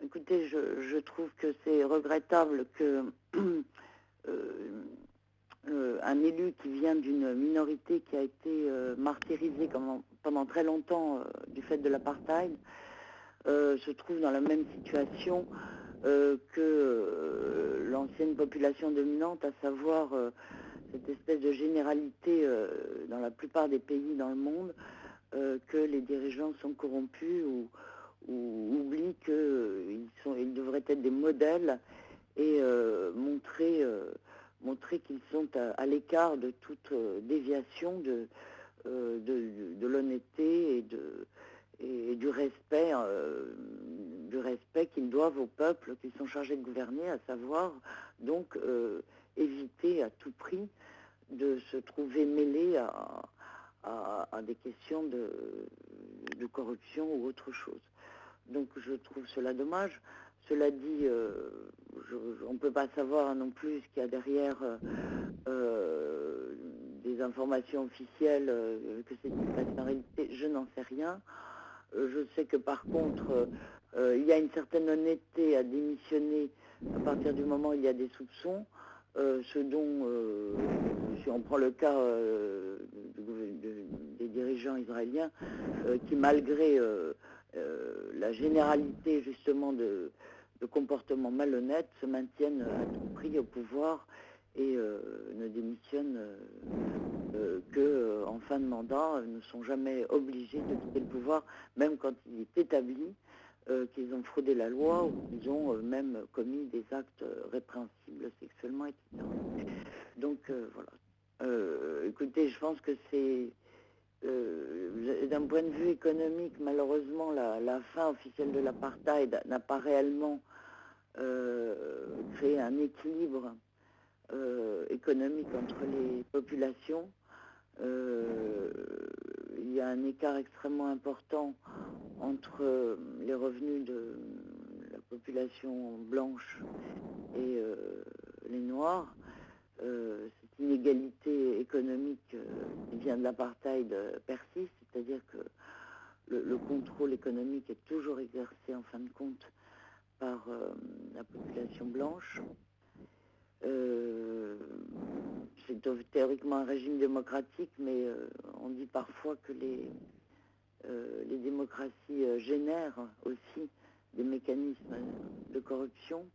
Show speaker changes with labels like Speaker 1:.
Speaker 1: Écoutez, je trouve que c'est regrettable que un élu qui vient d'une minorité qui a été martyrisée pendant très longtemps du fait de l'apartheid se trouve dans la même situation que l'ancienne population dominante, à savoir cette espèce de généralité dans la plupart des pays dans le monde, que les dirigeants sont corrompus ou oublient qu'ils devraient être des modèles et montrer qu'ils sont à l'écart de toute déviation de l'honnêteté et du respect qu'ils doivent au peuple qu'ils sont chargés de gouverner, à savoir donc éviter à tout prix de se trouver mêlés à des questions de corruption ou autre chose. Donc je trouve cela dommage. Cela dit, on ne peut pas savoir non plus ce qu'il y a derrière des informations officielles, que c'est une personnalité, je n'en sais rien. Je sais que par contre, il y a une certaine honnêteté à démissionner à partir du moment où il y a des soupçons, ce dont, si on prend le cas des dirigeants israéliens, qui malgré la généralité justement de comportements malhonnêtes se maintiennent à tout prix au pouvoir et ne démissionnent qu'en fin de mandat, ne sont jamais obligés de quitter le pouvoir, même quand il est établi qu'ils ont fraudé la loi ou qu'ils ont même commis des actes répréhensibles sexuellement, etc. Donc voilà. Écoutez, je pense que c'est d'un point de vue économique, malheureusement, la fin officielle de l'apartheid n'a pas réellement créé un équilibre économique entre les populations. Il y a un écart extrêmement important entre les revenus de la population blanche et les noirs. Cette inégalité économique qui vient de l'apartheid persiste, c'est-à-dire que le contrôle économique est toujours exercé en fin de compte par la population blanche. C'est théoriquement un régime démocratique, mais on dit parfois que les démocraties génèrent aussi des mécanismes de corruption.